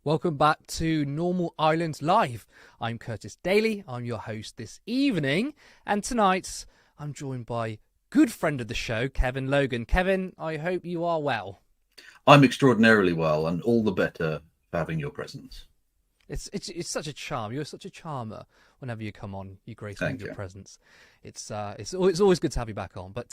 Welcome back to Normal Island Live. I'm Curtis Daly. I'm your host this evening. And tonight, I'm joined by good friend of the show, Kevin Logan. Kevin, I hope you are well. I'm extraordinarily well, and all the better for having your presence. It's such a charm. You're such a charmer whenever you come on. You grace me with your presence. It's always good to have you back on. But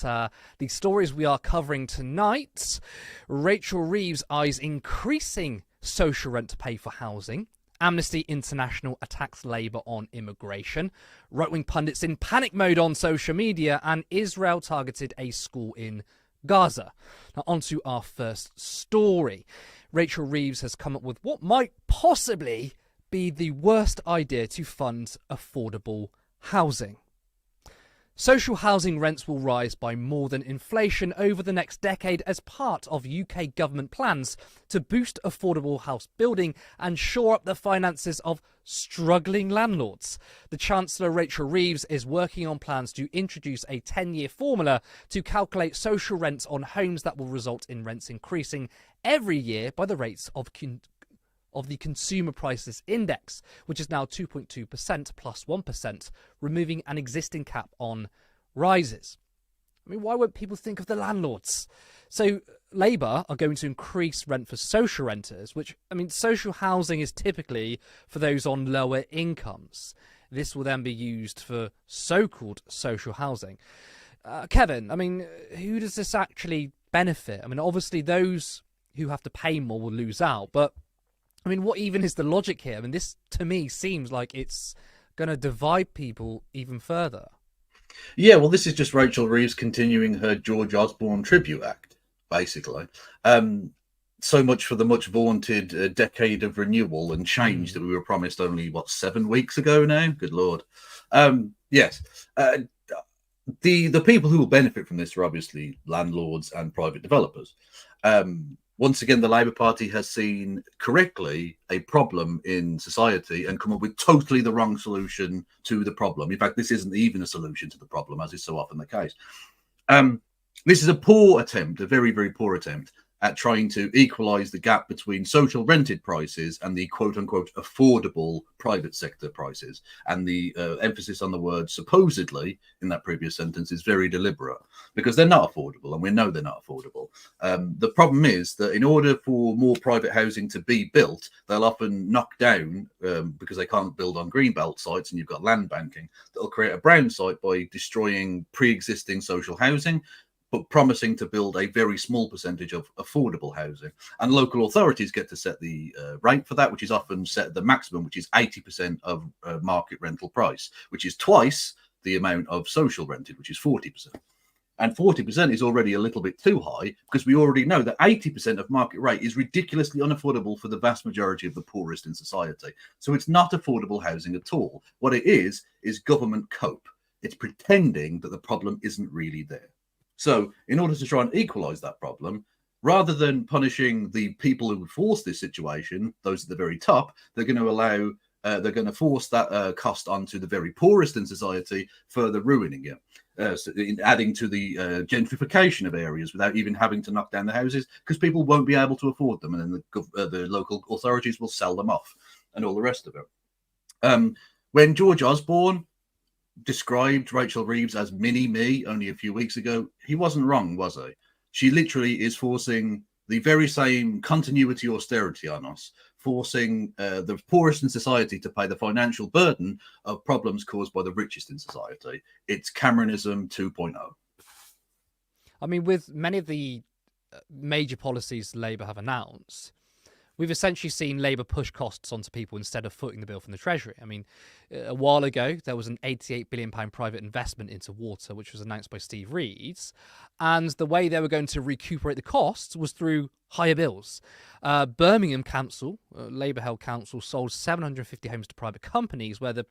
the stories we are covering tonight: Rachel Reeves eyes increasing social rent to pay for housing. Amnesty International attacks Labour on immigration. Right-wing pundits in panic mode on social media, and Israel targeted a school in Gaza. Now, on to our first story. Rachel Reeves has come up with what might possibly be the worst idea to fund affordable housing. Social housing rents will rise by more than inflation over the next decade as part of UK government plans to boost affordable house building and shore up the finances of struggling landlords. The Chancellor, Rachel Reeves, is working on plans to introduce a 10-year formula to calculate social rents on homes that will result in rents increasing every year by the rates of the Consumer Prices Index, which is now 2.2% plus 1%, removing an existing cap on rises. I mean, why won't people think of the landlords? So Labour are going to increase rent for social renters, which, I mean, social housing is typically for those on lower incomes. This will then be used for so-called social housing. Kevin, I mean, who does this actually benefit? I mean, obviously those who have to pay more will lose out, but I mean, what even is the logic here? I mean, this, to me, seems like it's going to divide people even further. Yeah, well, this is just Rachel Reeves continuing her George Osborne tribute act, basically. So much for the much vaunted decade of renewal and change that we were promised only, 7 weeks ago now? Good Lord. Yes. The people who will benefit from this are obviously landlords and private developers. Once again, the Labour Party has seen correctly a problem in society and come up with totally the wrong solution to the problem. In fact, this isn't even a solution to the problem, as is so often the case. This is a poor attempt, a very, very poor attempt at trying to equalise the gap between social rented prices and the quote-unquote affordable private sector prices. And the emphasis on the word supposedly in that previous sentence is very deliberate, because they're not affordable, and we know they're not affordable. The problem is that in order for more private housing to be built, they'll often knock down, because they can't build on greenbelt sites and you've got land banking, that'll create a brown site by destroying pre-existing social housing, but promising to build a very small percentage of affordable housing. And local authorities get to set the rate for that, which is often set at the maximum, which is 80% of market rental price, which is twice the amount of social rented, which is 40%. And 40% is already a little bit too high, because we already know that 80% of market rate is ridiculously unaffordable for the vast majority of the poorest in society. So it's not affordable housing at all. What it is government cope. It's pretending that the problem isn't really there. So in order to try and equalise that problem, rather than punishing the people who would force this situation, those at the very top, they're going to force that cost onto the very poorest in society, further ruining it, so adding to the gentrification of areas without even having to knock down the houses, because people won't be able to afford them, and then the local authorities will sell them off and all the rest of it. When George Osborne described Rachel Reeves as mini-me only a few weeks ago, he wasn't wrong, was he? She literally is forcing the very same continuity austerity on us, forcing the poorest in society to pay the financial burden of problems caused by the richest in society. It's Cameronism 2.0. I mean, with many of the major policies Labour have announced, we've essentially seen Labour push costs onto people instead of footing the bill from the Treasury. I mean, a while ago, there was an £88 billion private investment into water, which was announced by Steve Reeves. And the way they were going to recuperate the costs was through higher bills. Birmingham Council, Labour-held council, sold 750 homes to private companies, where the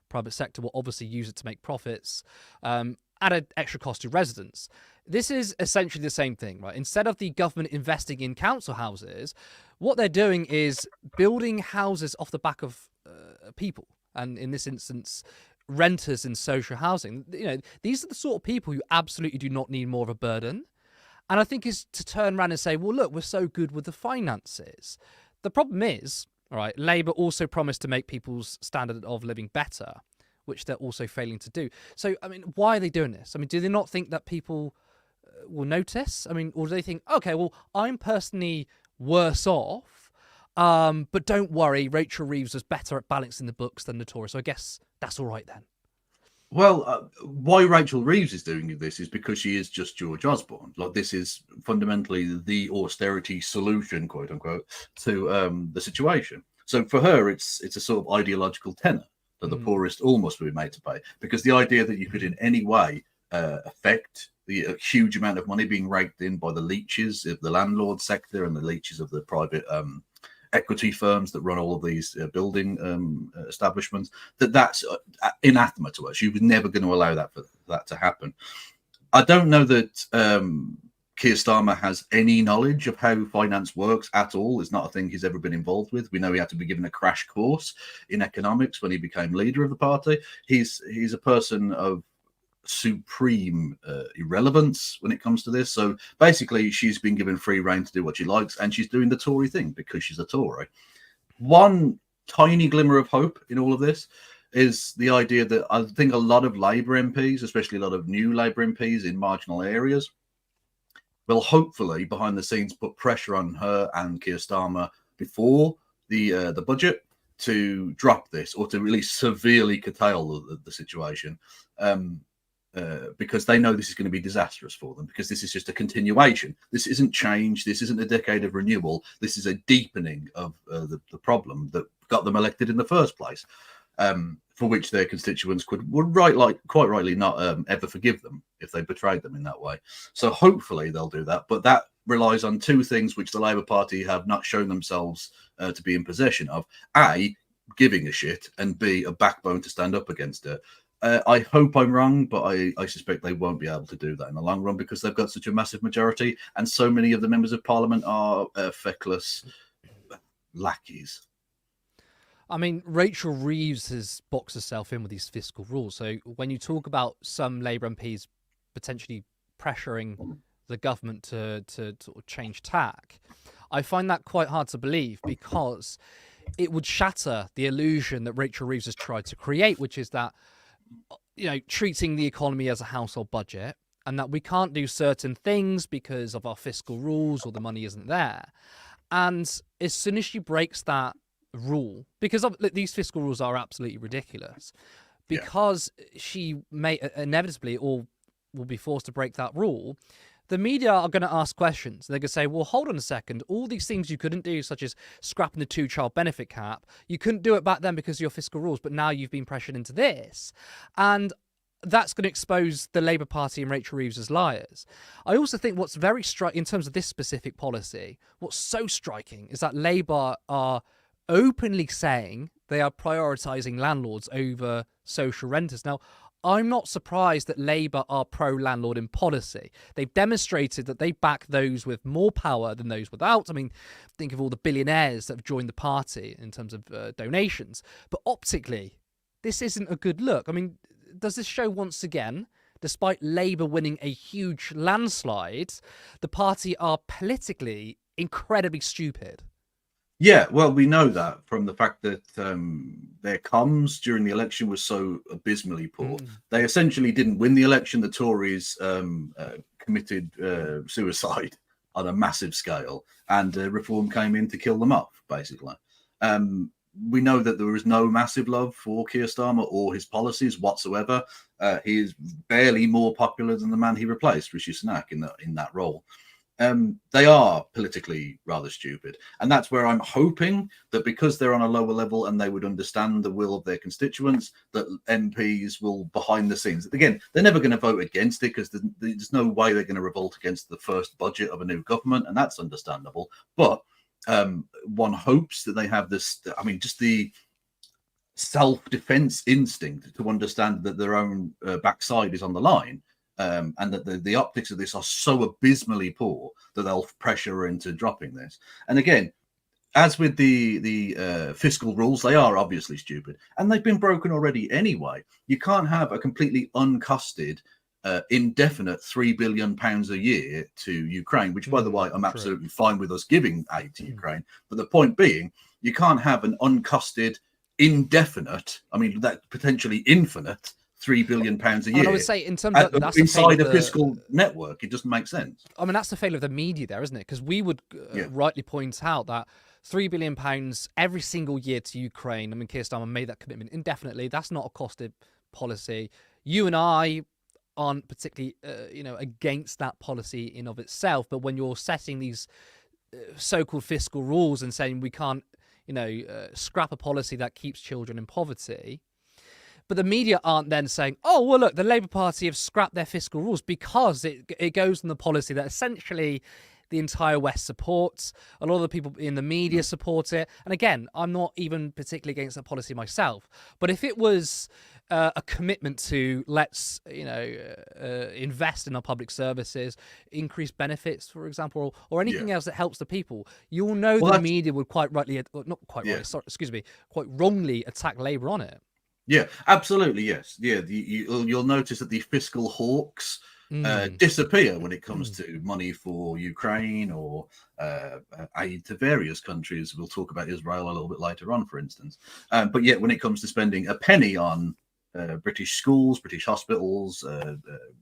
private sector will obviously use it to make profits, added extra cost to residents. This is essentially the same thing, right? Instead of the government investing in council houses, what they're doing is building houses off the back of people. And in this instance, renters in social housing. You know, these are the sort of people who absolutely do not need more of a burden. And I think is to turn around and say, well, look, we're so good with the finances. The problem is All right. Labour also promised to make people's standard of living better, which they're also failing to do. So, I mean, why are they doing this? I mean, do they not think that people will notice? I mean, or do they think, okay, well, I'm personally worse off, but don't worry, Rachel Reeves was better at balancing the books than the Tories, so I guess that's all right then. Well, why Rachel Reeves is doing this is because she is just George Osborne. Like, this is fundamentally the austerity solution, quote unquote, to the situation. So for her, it's a sort of ideological tenor that the poorest all must be made to pay, because the idea that you could in any way affect the huge amount of money being raked in by the leeches of the landlord sector and the leeches of the private equity firms that run all of these building establishments, that's anathema to us. She was never going to allow that to happen. I don't know that Keir Starmer has any knowledge of how finance works at all. It's not a thing he's ever been involved with. We know he had to be given a crash course in economics when he became leader of the party. He's a person of supreme irrelevance when it comes to this. So basically, she's been given free rein to do what she likes, and she's doing the Tory thing because she's a Tory. One tiny glimmer of hope in all of this is the idea that I think a lot of Labour MPs, especially a lot of new Labour MPs in marginal areas, will hopefully behind the scenes put pressure on her and Keir Starmer before the budget to drop this, or to at least severely curtail the situation. Because they know this is going to be disastrous for them, because this is just a continuation. This isn't change. This isn't a decade of renewal. This is a deepening of the problem that got them elected in the first place, for which their constituents would quite rightly not ever forgive them if they betrayed them in that way. So hopefully they'll do that. But that relies on two things which the Labour Party have not shown themselves to be in possession of. A, giving a shit, and B, a backbone to stand up against it. I hope I'm wrong, but I suspect they won't be able to do that in the long run, because they've got such a massive majority, and so many of the members of Parliament are feckless lackeys. I mean, Rachel Reeves has boxed herself in with these fiscal rules. So when you talk about some Labour MPs potentially pressuring the government to sort of change tack, I find that quite hard to believe, because it would shatter the illusion that Rachel Reeves has tried to create, which is that, you know, treating the economy as a household budget, and that we can't do certain things because of our fiscal rules or the money isn't there. And as soon as she breaks that rule, because these fiscal rules are absolutely ridiculous, because she may inevitably or will be forced to break that rule, the media are going to ask questions. They're going to say, well, hold on a second. All these things you couldn't do, such as scrapping the 2-child benefit cap, you couldn't do it back then because of your fiscal rules, but now you've been pressured into this. And that's going to expose the Labour Party and Rachel Reeves as liars. I also think what's very striking in terms of this specific policy, what's so striking is that Labour are openly saying they are prioritising landlords over social renters. Now, I'm not surprised that Labour are pro-landlord in policy. They've demonstrated that they back those with more power than those without. I mean, think of all the billionaires that have joined the party in terms of donations. But optically, this isn't a good look. I mean, does this show once again, despite Labour winning a huge landslide, the party are politically incredibly stupid? Yeah, well, we know that from the fact that their comms during the election was so abysmally poor. They essentially didn't win the election. The Tories committed suicide on a massive scale, and Reform came in to kill them off, basically. We know that there is no massive love for Keir Starmer or his policies whatsoever. He is barely more popular than the man he replaced, Rishi Sunak, in that role. They are politically rather stupid. And that's where I'm hoping that, because they're on a lower level and they would understand the will of their constituents, that MPs will, behind the scenes, again, they're never going to vote against it, because there's no way they're going to revolt against the first budget of a new government, and that's understandable. But one hopes that they have this, I mean, just the self-defense instinct to understand that their own backside is on the line. And that the optics of this are so abysmally poor that they'll pressure her into dropping this. And again, as with the fiscal rules, they are obviously stupid, and they've been broken already anyway. You can't have a completely uncosted, indefinite £3 billion a year to Ukraine, which, by the way, I'm absolutely fine with us giving aid to Ukraine. But the point being, You can't have an uncosted, indefinite, I mean, that potentially infinite £3 billion a year. And I would say, in terms of that's inside a fiscal network, it doesn't make sense. I mean, that's the failure of the media there, isn't it? Because we would rightly point out that £3 billion every single year to Ukraine. I mean, Keir Starmer made that commitment indefinitely. That's not a costed policy. You and I aren't particularly, against that policy in of itself. But when you're setting these so-called fiscal rules and saying we can't, scrap a policy that keeps children in poverty. But the media aren't then saying, oh, well, look, the Labour Party have scrapped their fiscal rules because it goes on the policy that essentially the entire West supports. A lot of the people in the media support it. And again, I'm not even particularly against that policy myself. But if it was a commitment to let's, invest in our public services, increase benefits, for example, or anything else that helps the people, you'll know the media would quite wrongly attack Labour on it. Yeah, absolutely, yes. Yeah, you'll notice that the fiscal hawks disappear when it comes to money for Ukraine or aid to various countries. We'll talk about Israel a little bit later on, for instance. But yet, when it comes to spending a penny on British schools, British hospitals,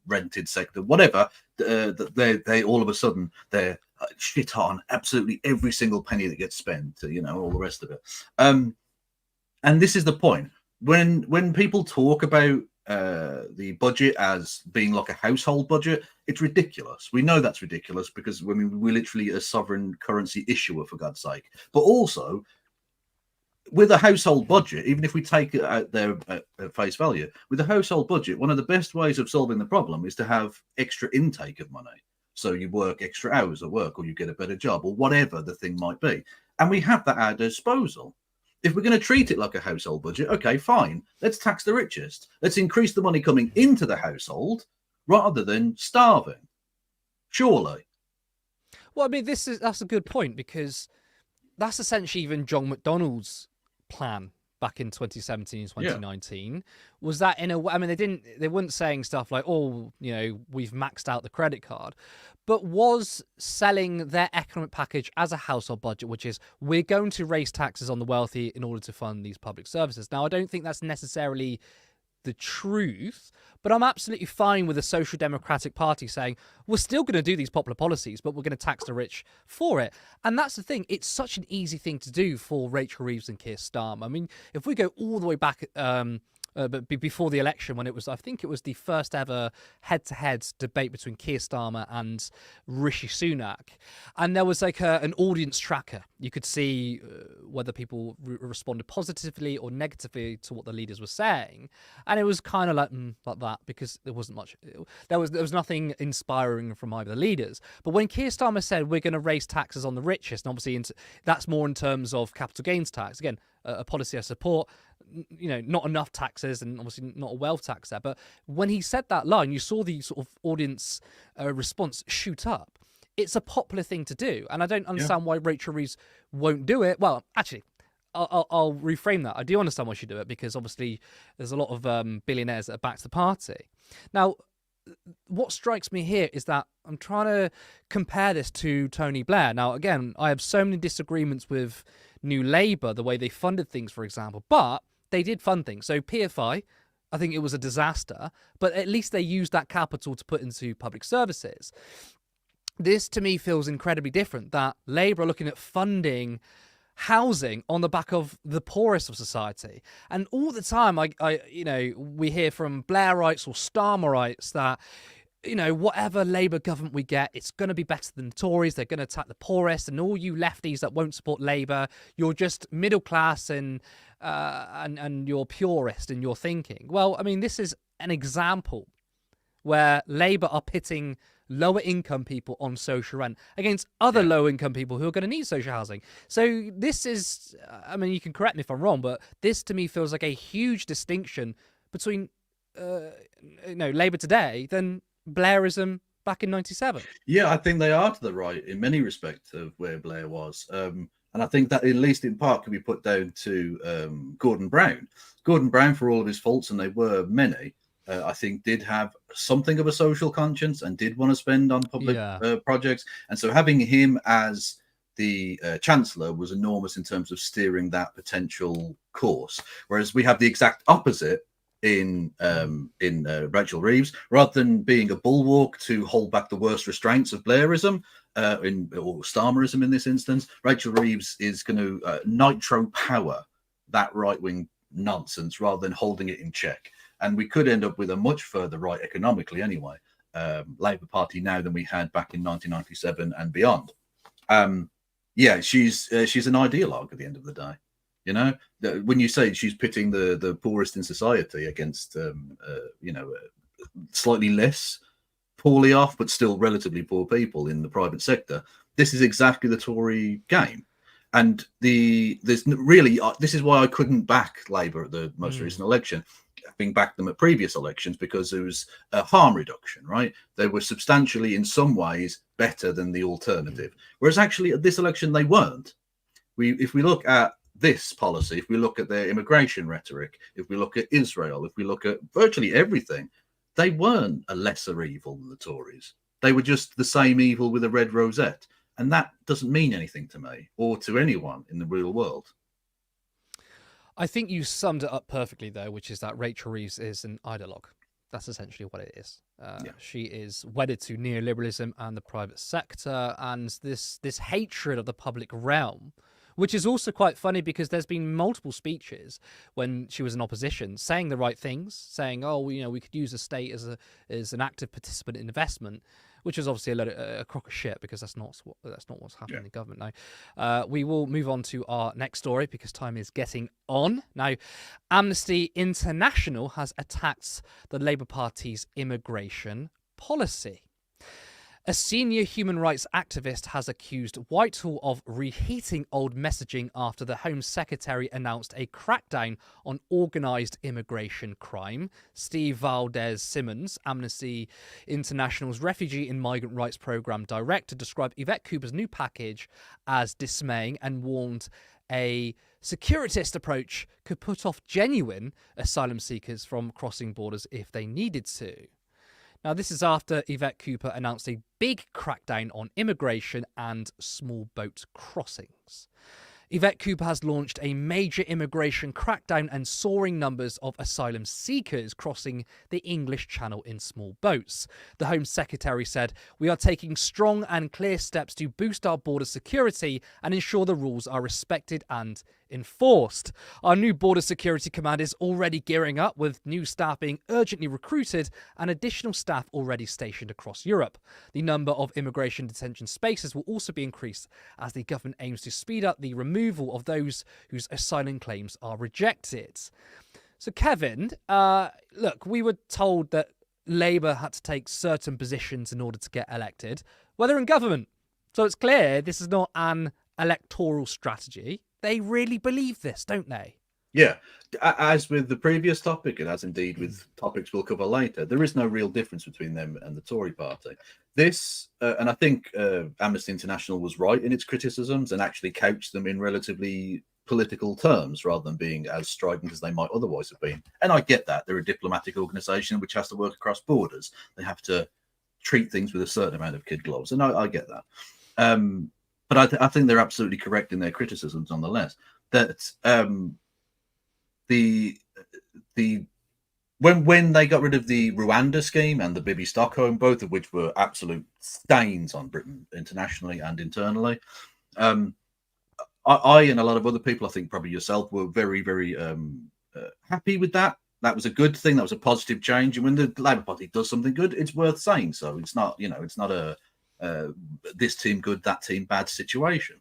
rented sector, whatever, they all of a sudden they're shit on absolutely every single penny that gets spent. All the rest of it. And this is the point. When people talk about the budget as being like a household budget, it's ridiculous. We know that's ridiculous because we're literally a sovereign currency issuer, for God's sake. But also, with a household budget, even if we take it out there at face value, with a household budget, one of the best ways of solving the problem is to have extra intake of money. So you work extra hours at work, or you get a better job, or whatever the thing might be. And we have that at our disposal. If we're going to treat it like a household budget, okay, fine. Let's tax the richest. Let's increase the money coming into the household rather than starving. Surely. Well, I mean, that's a good point, because that's essentially even John McDonnell's plan back in 2017, 2019, was that in a way, I mean, they weren't saying stuff like, oh, we've maxed out the credit card, but was selling their economic package as a household budget, which is we're going to raise taxes on the wealthy in order to fund these public services. Now, I don't think that's necessarily the truth, but I'm absolutely fine with the Social Democratic Party saying we're still going to do these popular policies, but we're going to tax the rich for it. And that's the thing. It's such an easy thing to do for Rachel Reeves and Keir Starmer. I mean, if we go all the way back but before the election, when I think it was the first ever head-to-head debate between Keir Starmer and Rishi Sunak, and there was like an audience tracker. You could see whether people responded positively or negatively to what the leaders were saying, and it was kind of like that, because there wasn't much. There was nothing inspiring from either the leaders. But when Keir Starmer said we're going to raise taxes on the richest, and obviously that's more in terms of capital gains tax, again, a policy I support. Not enough taxes, and obviously not a wealth tax there. But when he said that line, you saw the sort of audience response shoot up. It's a popular thing to do, and I don't understand why Rachel Reeves won't do it. Well, actually, I'll reframe that. I do understand why she'd do it, because obviously there's a lot of billionaires that are backed the party. Now, what strikes me here is that I'm trying to compare this to Tony Blair. Now, again, I have so many disagreements with New Labour, the way they funded things, for example, but they did fund things. So PFI, I think it was a disaster, but at least they used that capital to put into public services. This, to me, feels incredibly different, that Labour are looking at funding housing on the back of the poorest of society. And all the time, we hear from Blairites or Starmerites that, whatever Labour government we get, it's going to be better than the Tories. They're going to attack the poorest, and all you lefties that won't support Labour, you're just middle class and you're purist in your thinking. Well, I mean, this is an example where Labour are pitting lower income people on social rent against other low income people who are going to need social housing. So this is, I mean, you can correct me if I'm wrong, but this to me feels like a huge distinction between, Labour today than Blairism back in 97. Yeah, I think they are to the right in many respects of where Blair was. And I think that, at least in part, can be put down to Gordon Brown. Gordon Brown, for all of his faults, and they were many, I think did have something of a social conscience and did want to spend on public projects. And so having him as the Chancellor was enormous in terms of steering that potential course, whereas we have the exact opposite in Rachel Reeves. Rather than being a bulwark to hold back the worst restraints of Blairism, or Starmerism in this instance, Rachel Reeves is going to nitro power that right-wing nonsense rather than holding it in check. And we could end up with a much further right economically anyway, Labour Party now than we had back in 1997 and beyond. She's an ideologue at the end of the day. You know, when you say she's pitting the poorest in society against, slightly less poorly off, but still relatively poor people in the private sector, this is exactly the Tory game. And this is why I couldn't back Labour at the most recent election, having backed them at previous elections, because there was a harm reduction, right? They were substantially, in some ways, better than the alternative. Whereas actually at this election, they weren't. If we look at this policy, if we look at their immigration rhetoric, if we look at Israel, if we look at virtually everything, they weren't a lesser evil than the Tories. They were just the same evil with a red rosette. And that doesn't mean anything to me or to anyone in the real world. I think you summed it up perfectly, though, which is that Rachel Reeves is an ideologue. That's essentially what it is. She is wedded to neoliberalism and the private sector, and this hatred of the public realm, which is also quite funny because there's been multiple speeches when she was in opposition saying the right things, saying, we could use the state as an active participant in investment, which is obviously a crock of shit, because that's not what's happening in government now. We will move on to our next story because time is getting on. Now, Amnesty International has attacked the Labour Party's immigration policy. A senior human rights activist has accused Whitehall of reheating old messaging after the Home Secretary announced a crackdown on organised immigration crime. Steve Valdez-Simmons, Amnesty International's Refugee and Migrant Rights Programme director, described Yvette Cooper's new package as dismaying and warned a securitist approach could put off genuine asylum seekers from crossing borders if they needed to. Now, this is after Yvette Cooper announced a big crackdown on immigration and small boat crossings. Yvette Cooper has launched a major immigration crackdown and soaring numbers of asylum seekers crossing the English Channel in small boats. The Home Secretary said, "We are taking strong and clear steps to boost our border security and ensure the rules are respected and enforced. Our new Border Security Command is already gearing up, with new staff being urgently recruited and additional staff already stationed across Europe. The number of immigration detention spaces will also be increased as the government aims to speed up the removal of those whose asylum claims are rejected." So, Kevin, look, we were told that Labour had to take certain positions in order to get elected. Well, they're in government, so it's clear this is not an electoral strategy. They really believe this, don't they? Yeah, as with the previous topic, and as indeed with topics we'll cover later, there is no real difference between them and the Tory party. This, and I think Amnesty International was right in its criticisms and actually couched them in relatively political terms rather than being as strident as they might otherwise have been. And I get that. They're a diplomatic organisation which has to work across borders. They have to treat things with a certain amount of kid gloves, and I get that. But I think they're absolutely correct in their criticisms, nonetheless. That when they got rid of the Rwanda scheme and the Bibi Stockholm, both of which were absolute stains on Britain internationally and internally, I and a lot of other people, I think probably yourself, were very, very happy with that. That was a good thing. That was a positive change. And when the Labour Party does something good, it's worth saying so. It's not, it's not a this team good, that team bad situation.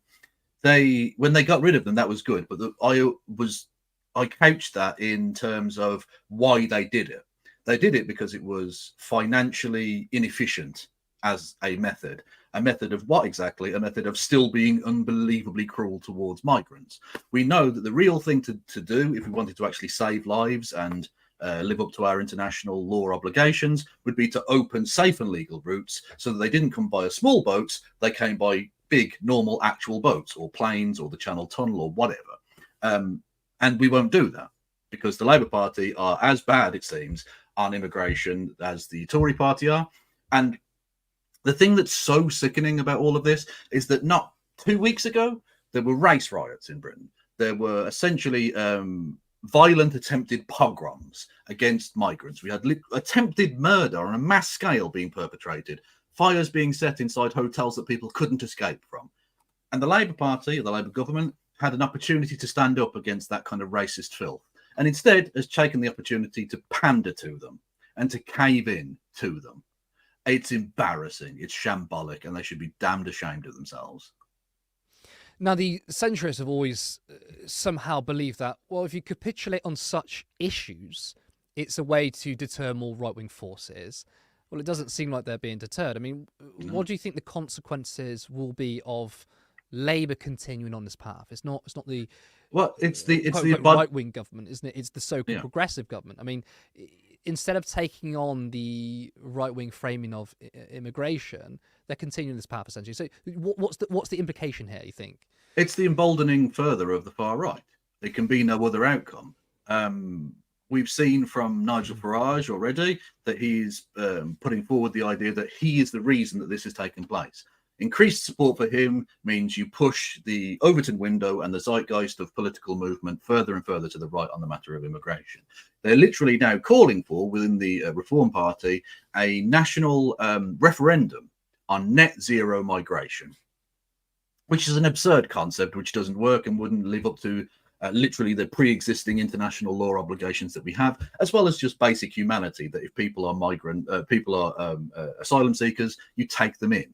When they got rid of them, that was good. But I couched that in terms of why they did it. They did it because it was financially inefficient as a method. A method of what exactly? A method of still being unbelievably cruel towards migrants. We know that the real thing to do, if we wanted to actually save lives and live up to our international law obligations, would be to open safe and legal routes so that they didn't come by small boats, they came by big, normal, actual boats or planes or the Channel Tunnel or whatever. And we won't do that because the Labour Party are as bad, it seems, on immigration as the Tory party are. And the thing that's so sickening about all of this is that not 2 weeks ago, there were race riots in Britain. There were essentially violent attempted pogroms against migrants. We had attempted murder on a mass scale being perpetrated, fires being set inside hotels that people couldn't escape from. And the Labour Party, or the Labour government, had an opportunity to stand up against that kind of racist filth, and instead has taken the opportunity to pander to them and to cave in to them. It's embarrassing. It's shambolic, and they should be damned ashamed of themselves. Now, the centrists have always somehow believed that, well, if you capitulate on such issues, it's a way to deter more right-wing forces. Well, it doesn't seem like they're being deterred. I mean, what do you think the consequences will be of Labour continuing on this path? It's not the right-wing government, isn't it? It's the so-called progressive government. I mean, instead of taking on the right-wing framing of immigration, they're continuing this path essentially. So, what's the implication here, you think? It's the emboldening further of the far right. There can be no other outcome. We've seen from Nigel Farage already that he's putting forward the idea that he is the reason that this is taking place. Increased support for him means you push the Overton window and the zeitgeist of political movement further and further to the right on the matter of immigration. They're literally now calling for, within the Reform Party, a national referendum on net zero migration, which is an absurd concept which doesn't work and wouldn't live up to literally the pre-existing international law obligations that we have, as well as just basic humanity, that if people are asylum seekers, you take them in.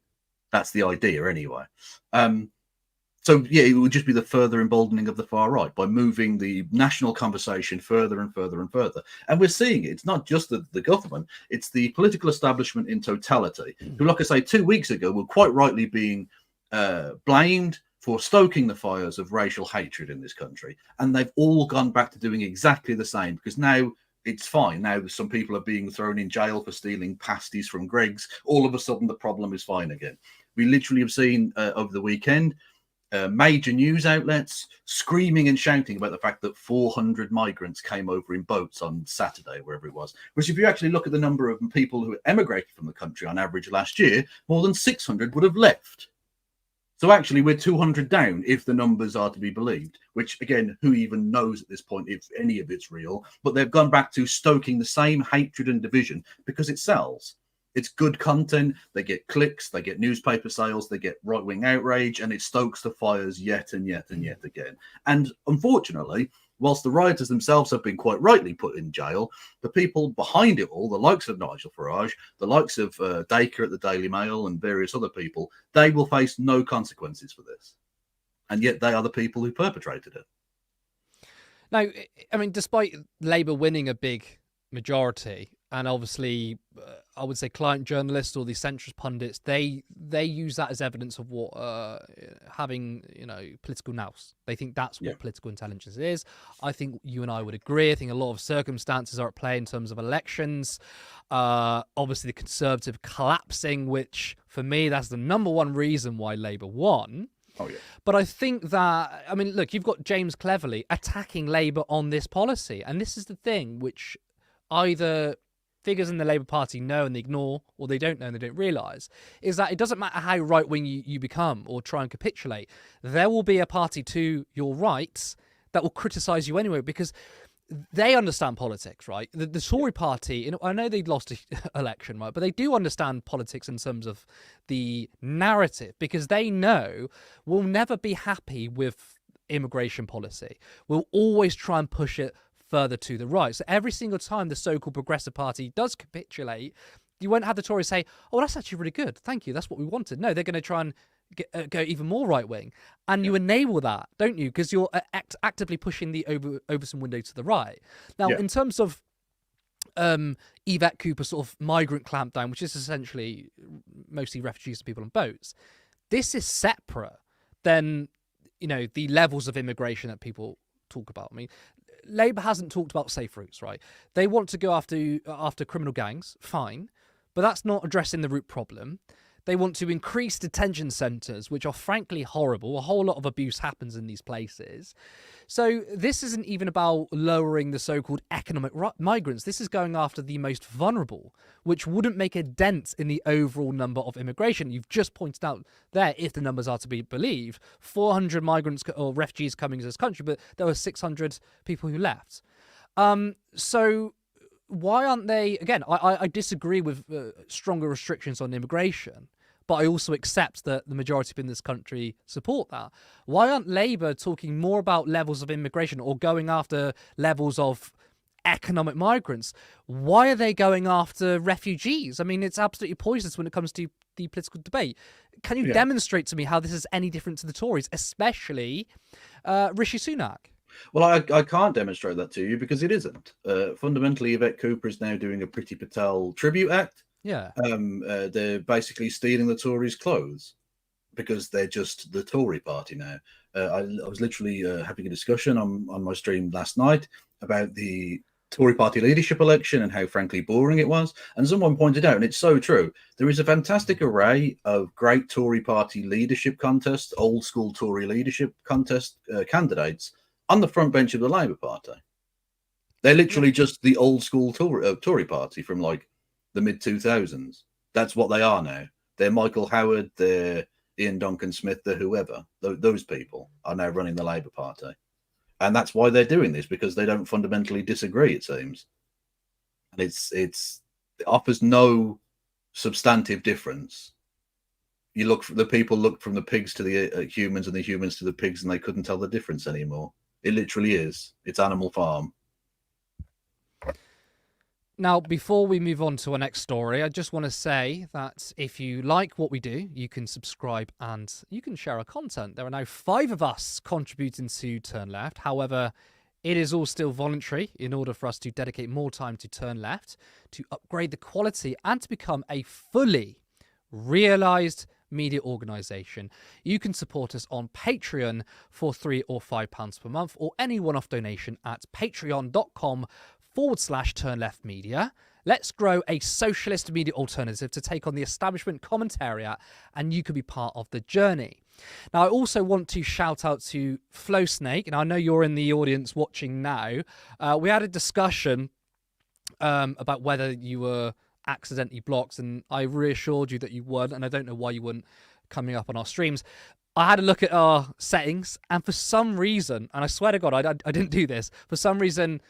That's the idea anyway. So, yeah, it would just be the further emboldening of the far right by moving the national conversation further and further and further. And we're seeing it. It's not just the government. It's the political establishment in totality, who, like I say, 2 weeks ago were quite rightly being blamed for stoking the fires of racial hatred in this country. And they've all gone back to doing exactly the same, because now it's fine. Now some people are being thrown in jail for stealing pasties from Greggs. All of a sudden, the problem is fine again. We literally have seen over the weekend major news outlets screaming and shouting about the fact that 400 migrants came over in boats on Saturday, wherever it was. Which, if you actually look at the number of people who emigrated from the country on average last year, more than 600 would have left. So actually, we're 200 down if the numbers are to be believed, which, again, who even knows at this point if any of it's real. But they've gone back to stoking the same hatred and division because it sells. It's good content. They get clicks, they get newspaper sales, they get right-wing outrage, and it stokes the fires yet and yet and yet again. And unfortunately, whilst the rioters themselves have been quite rightly put in jail, the people behind it all, the likes of Nigel Farage, the likes of Dacre at the Daily Mail and various other people, they will face no consequences for this. And yet they are the people who perpetrated it. Now, I mean, despite Labour winning a big majority, and obviously, I would say client journalists or the centrist pundits, they use that as evidence of what having, political nous. They think that's what political intelligence is. I think you and I would agree. I think a lot of circumstances are at play in terms of elections. Obviously, the Conservative collapsing, which for me, that's the number one reason why Labour won. Oh, yeah. But I think that, I mean, look, you've got James Cleverly attacking Labour on this policy. And this is the thing which either figures in the Labour Party know and they ignore, or they don't know and they don't realise, is that it doesn't matter how right-wing you become or try and capitulate, there will be a party to your right that will criticise you anyway, because they understand politics, right? The Tory party, I know they lost an election, right, but they do understand politics in terms of the narrative, because they know we'll never be happy with immigration policy. We'll always try and push it further to the right. So every single time the so-called Progressive Party does capitulate, you won't have the Tories say, oh, that's actually really good. Thank you. That's what we wanted. No, they're going to try and go even more right-wing. And you enable that, don't you? Because you're actively pushing the Overton window to the right. Now, in terms of Yvette Cooper's sort of migrant clampdown, which is essentially mostly refugees and people on boats, this is separate than, the levels of immigration that people talk about. I mean, Labour hasn't talked about safe routes, right? They want to go after criminal gangs, fine, but that's not addressing the root problem. They want to increase detention centres, which are frankly horrible. A whole lot of abuse happens in these places. So this isn't even about lowering the so-called economic migrants. This is going after the most vulnerable, which wouldn't make a dent in the overall number of immigration. You've just pointed out there, if the numbers are to be believed, 400 migrants or refugees coming to this country, but there were 600 people who left. So why aren't they, again, I disagree with stronger restrictions on immigration, but I also accept that the majority in this country support that. Why aren't Labour talking more about levels of immigration or going after levels of economic migrants? Why are they going after refugees? I mean, it's absolutely poisonous when it comes to the political debate. Can you demonstrate to me how this is any different to the Tories, especially Rishi Sunak? Well, I can't demonstrate that to you because it isn't. Fundamentally, Yvette Cooper is now doing a Priti Patel tribute act. Yeah. They're basically stealing the Tories' clothes because they're just the Tory party now. I was literally having a discussion on my stream last night about the Tory party leadership election and how frankly boring it was. And someone pointed out, and it's so true, there is a fantastic array of great Tory party leadership contests, old school Tory leadership contest candidates on the front bench of the Labour Party. They're literally just the old school Tory party from like the mid-2000s. That's what they are now. They're Michael Howard, they're Ian Duncan Smith, they're whoever. Those people are now running the Labour Party. And that's why they're doing this, because they don't fundamentally disagree, it seems. And it offers no substantive difference. The people looked from the pigs to the humans and the humans to the pigs, and they couldn't tell the difference anymore. It literally is. It's Animal Farm. Now, before we move on to our next story, I just want to say that if you like what we do, you can subscribe and you can share our content. There are now 5 of us contributing to Turn Left. However, it is all still voluntary in order for us to dedicate more time to Turn Left, to upgrade the quality and to become a fully realised media organisation. You can support us on Patreon for £3 or £5 per month, or any one-off donation at patreon.com/turnleftmedia. Let's grow a socialist media alternative to take on the establishment commentariat, and you can be part of the journey. Now, I also want to shout out to Flow Snake, and I know you're in the audience watching now. We had a discussion about whether you were accidentally blocked, and I reassured you that you weren't, and I don't know why you weren't coming up on our streams. I had a look at our settings, and for some reason, and I swear to God, I didn't do this, for some reason,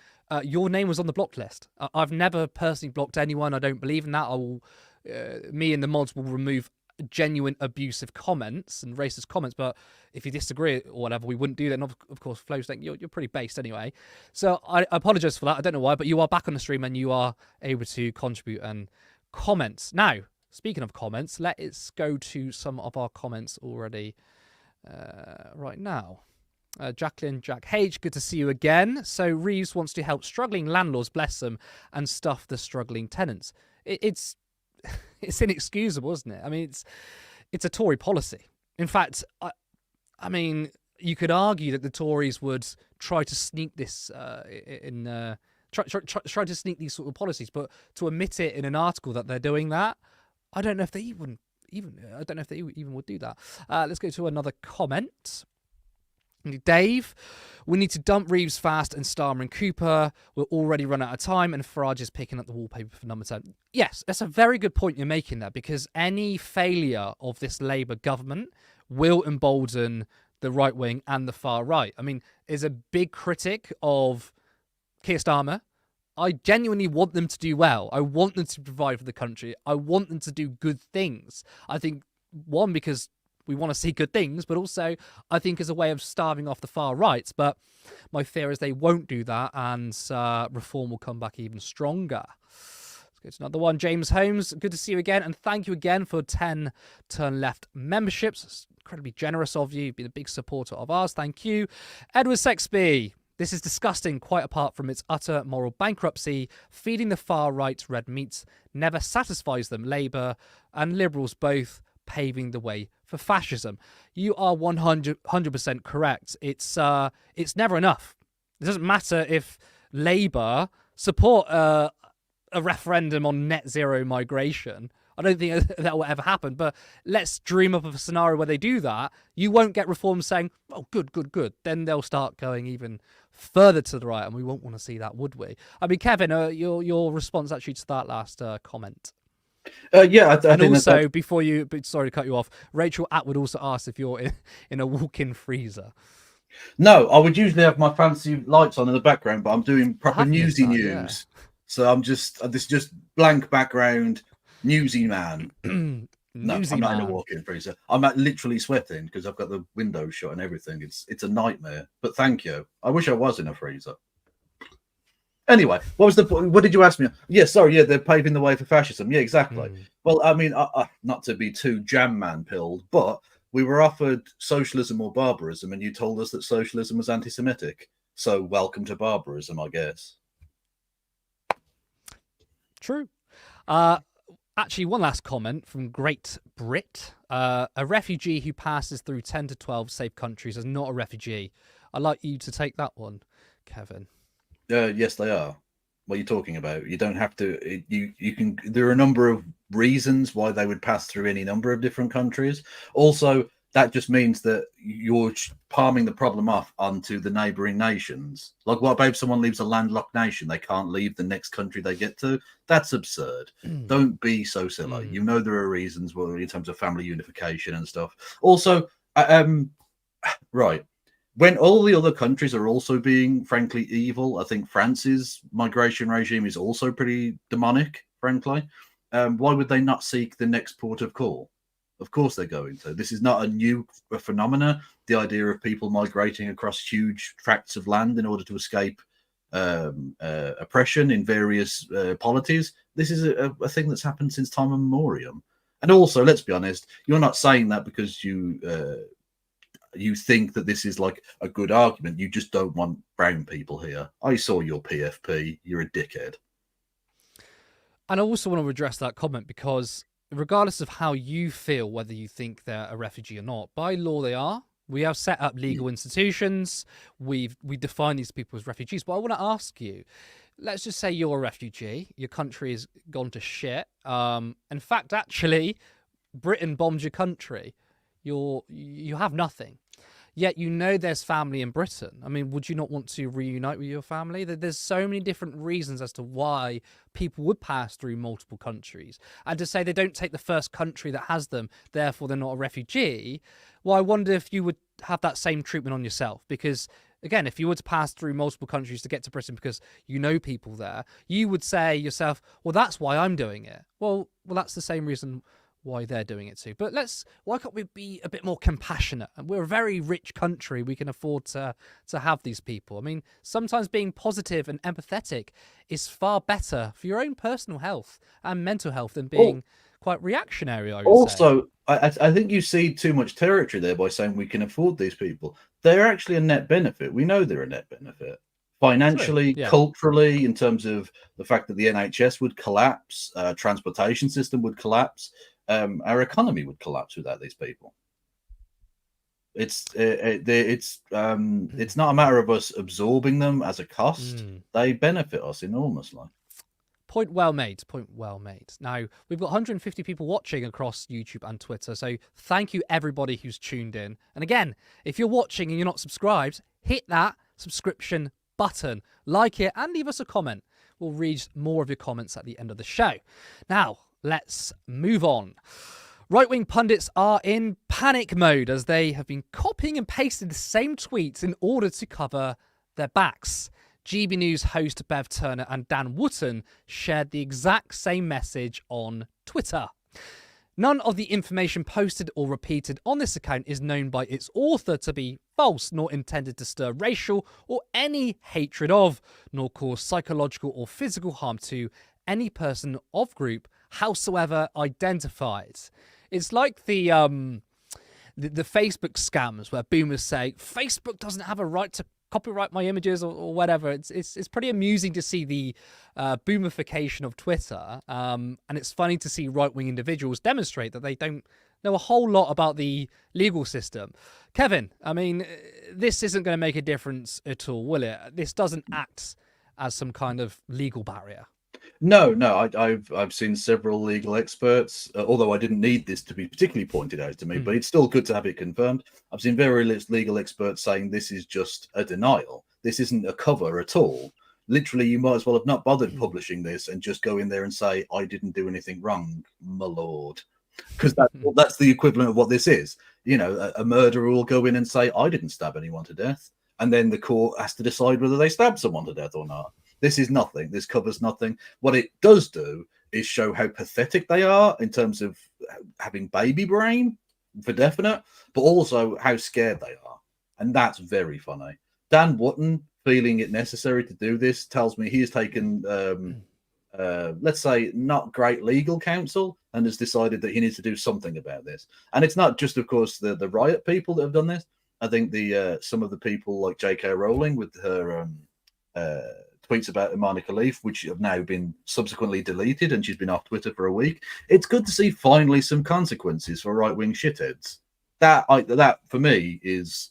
your name was on the blocked list. I've never personally blocked anyone. I don't believe in that. Me and the mods will remove genuine abusive comments and racist comments, but if you disagree or whatever, we wouldn't do that. And of course, Flo's saying you're pretty based anyway. So I apologize for that. I don't know why, but you are back on the stream and you are able to contribute and comment. Now, speaking of comments, let's go to some of our comments already right now. Jacqueline Jack H, good to see you again. So Reeves wants to help struggling landlords, bless them, and stuff the struggling tenants. It's inexcusable, isn't it? I mean, it's a Tory policy. In fact, I mean, you could argue that the Tories would try to sneak this try to sneak these sort of policies, but to admit it in an article that they're doing that, I don't know if they even would do that. Let's go to another comment. Dave, we need to dump Reeves fast and Starmer and Cooper. We'll already run out of time, and Farage is picking up the wallpaper for number 10. Yes, that's a very good point you're making there, because any failure of this Labour government will embolden the right wing and the far right. I mean, as a big critic of Keir Starmer, I genuinely want them to do well. I want them to provide for the country. I want them to do good things. I think, one, because we want to see good things, but also I think as a way of starving off the far right. But my fear is they won't do that, and reform will come back even stronger. Let's go to another one. James Holmes, good to see you again, and thank you again for 10 Turn Left memberships. It's incredibly generous of you. You've been a big supporter of ours. Thank you. Edward Sexby, this is disgusting, quite apart from its utter moral bankruptcy. Feeding the far right red meat never satisfies them. Labour and Liberals both paving the way for fascism. You are 100% correct. It's never enough. It doesn't matter if Labour support a referendum on net zero migration. I don't think that will ever happen, but let's dream up of a scenario where they do that. You won't get reforms saying, oh, good, good, good. Then they'll start going even further to the right, and we won't want to see that, would we? I mean, Kevin, your response actually to that last comment. Yeah, I and think also, sorry to cut you off, Rachel Atwood also asked if you're in a walk-in freezer. No, I would usually have my fancy lights on in the background, but I'm doing proper newsy news. Yeah. So I'm just, this is just blank background, newsy man. No, I'm not in a walk-in freezer. I'm literally sweating because I've got the windows shut and everything. It's a nightmare. But thank you. I wish I was in a freezer. Anyway, what did you ask me? Yeah, sorry. Yeah, they're paving the way for fascism. Yeah, exactly. Well, I mean, not to be too jam man pilled, but we were offered socialism or barbarism, and you told us that socialism was anti-Semitic. So welcome to barbarism, I guess. True. Actually, one last comment from Great Brit. A refugee who passes through 10 to 12 safe countries is not a refugee. I'd like you to take that one, Kevin. Yes, they are. What are you talking about? You don't have to. You can. There are a number of reasons why they would pass through any number of different countries. Also, that just means that you're palming the problem off onto the neighbouring nations. Like, what about if someone leaves a landlocked nation? They can't leave the next country they get to. That's absurd. Don't be so silly. You know there are reasons, well, in terms of family unification and stuff. Also, right. When all the other countries are also being, frankly, evil, I think France's migration regime is also pretty demonic, frankly. Why would they not seek the next port of call? Of course they're going to. This is not a new phenomena, the idea of people migrating across huge tracts of land in order to escape oppression in various polities. This is a thing that's happened since time immemorial. And also, let's be honest, you're not saying that because you think that this is like a good argument. You just don't want brown people here. I saw your PFP. You're a dickhead. And I also want to address that comment because regardless of how you feel, whether you think they're a refugee or not, by law they are. We have set up legal institutions. We define these people as refugees. But I want to ask you, let's just say you're a refugee. Your country has gone to shit. In fact, actually, Britain bombed your country. You have nothing. Yet you know there's family in Britain. I mean, would you not want to reunite with your family? There's so many different reasons as to why people would pass through multiple countries. And to say they don't take the first country that has them, therefore they're not a refugee, well, I wonder if you would have that same treatment on yourself. Because, again, if you were to pass through multiple countries to get to Britain because you know people there, you would say yourself, well, that's why I'm doing it. Well, that's the same reason why they're doing it too. But why can't we be a bit more compassionate? And we're a very rich country. We can afford to have these people. I mean, sometimes being positive and empathetic is far better for your own personal health and mental health than being quite reactionary, I would say. I think you see too much territory there by saying we can afford these people. They're actually a net benefit. We know they're a net benefit. Financially, culturally, in terms of the fact that the NHS would collapse, transportation system would collapse, our economy would collapse without these people. It's not a matter of us absorbing them as a cost. They benefit us enormously. Point well made. Point well made. Now, we've got 150 people watching across YouTube and Twitter, so thank you everybody who's tuned in. And again, if you're watching and you're not subscribed, hit that subscription button, like it, and leave us a comment. We'll read more of your comments at the end of the show. Now, let's move on. Right-wing pundits are in panic mode as they have been copying and pasting the same tweets in order to cover their backs. GB News host Bev Turner and Dan Wootton shared the exact same message on Twitter. None of the information posted or repeated on this account is known by its author to be false, nor intended to stir racial or any hatred of, nor cause psychological or physical harm to any person of group, howsoever identified. It's like the Facebook scams where boomers say Facebook doesn't have a right to copyright my images or whatever. It's pretty amusing to see the boomification of Twitter, and it's funny to see right-wing individuals demonstrate that they don't know a whole lot about the legal system. Kevin, I mean, this isn't going to make a difference at all, will it? This doesn't act as some kind of legal barrier. No, I've seen several legal experts, although I didn't need this to be particularly pointed out to me, but it's still good to have it confirmed. I've seen various legal experts saying this is just a denial. This isn't a cover at all. Literally, you might as well have not bothered publishing this and just go in there and say, I didn't do anything wrong, my lord. Because that's the equivalent of what this is. You know, a murderer will go in and say, I didn't stab anyone to death. And then the court has to decide whether they stabbed someone to death or not. This is nothing. This covers nothing. What it does do is show how pathetic they are in terms of having baby brain, for definite, but also how scared they are. And that's very funny. Dan Wootton, feeling it necessary to do this, tells me he has taken, let's say, not great legal counsel and has decided that he needs to do something about this. And it's not just, of course, the riot people that have done this. I think some of the people like J.K. Rowling with her tweets about Monica Leaf, which have now been subsequently deleted, and she's been off Twitter for a week. It's good to see finally some consequences for right-wing shitheads. That for me is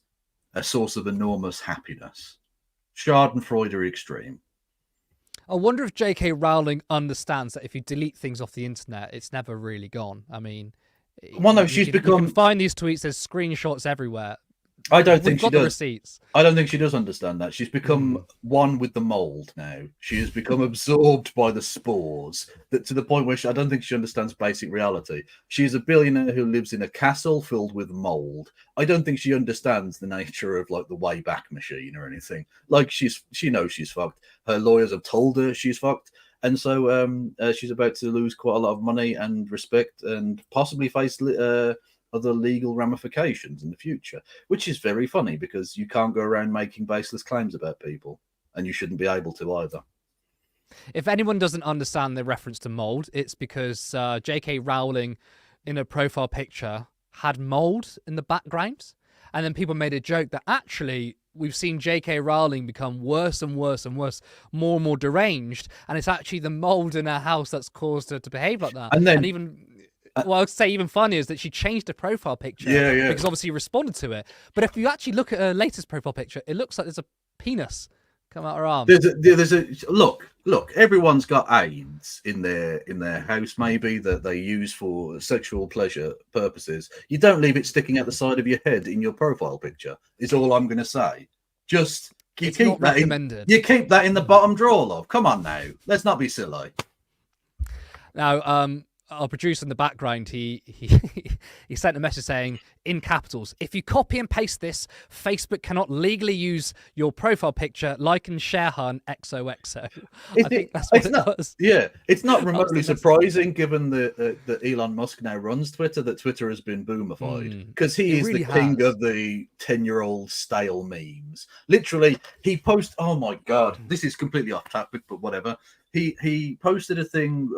a source of enormous happiness. Schadenfreude extreme. I wonder if J.K. Rowling understands that if you delete things off the internet, it's never really gone. I mean, well, no, you can find these tweets. There's screenshots everywhere. I don't think she does. Receipts. I don't think she does understand that. She's become one with the mold now. She has become absorbed by the spores, that to the point where I don't think she understands basic reality. She's a billionaire who lives in a castle filled with mold. I don't think she understands the nature of like the Wayback Machine or anything. Like she knows she's fucked. Her lawyers have told her she's fucked. And so she's about to lose quite a lot of money and respect and possibly face other legal ramifications in the future, which is very funny because you can't go around making baseless claims about people, and you shouldn't be able to either. If anyone doesn't understand the reference to mold, it's because J.K. Rowling, in a profile picture, had mold in the background, and then people made a joke that actually we've seen J.K. Rowling become worse and worse and worse, more and more deranged, and it's actually the mold in her house that's caused her to behave like that. And even... well, I'd say even funnier is that she changed the profile picture because obviously you responded to it. But if you actually look at her latest profile picture, it looks like there's a penis come out her arm. There's a look. Everyone's got AIDS in their house, maybe that they use for sexual pleasure purposes. You don't leave it sticking out the side of your head in your profile picture. Is all I'm going to say. Just you keep that in the bottom drawer, love. Come on now, let's not be silly. Now, our producer in the background, he sent a message saying, in capitals, if you copy and paste this, Facebook cannot legally use your profile picture, like and share her on XOXO. I think that's what it was. Yeah, it's not remotely surprising given that Elon Musk now runs Twitter, that Twitter has been boomified. Because he is really the king of the 10-year-old stale memes. Literally, he posts, oh my God, this is completely off topic, but whatever. He posted a thing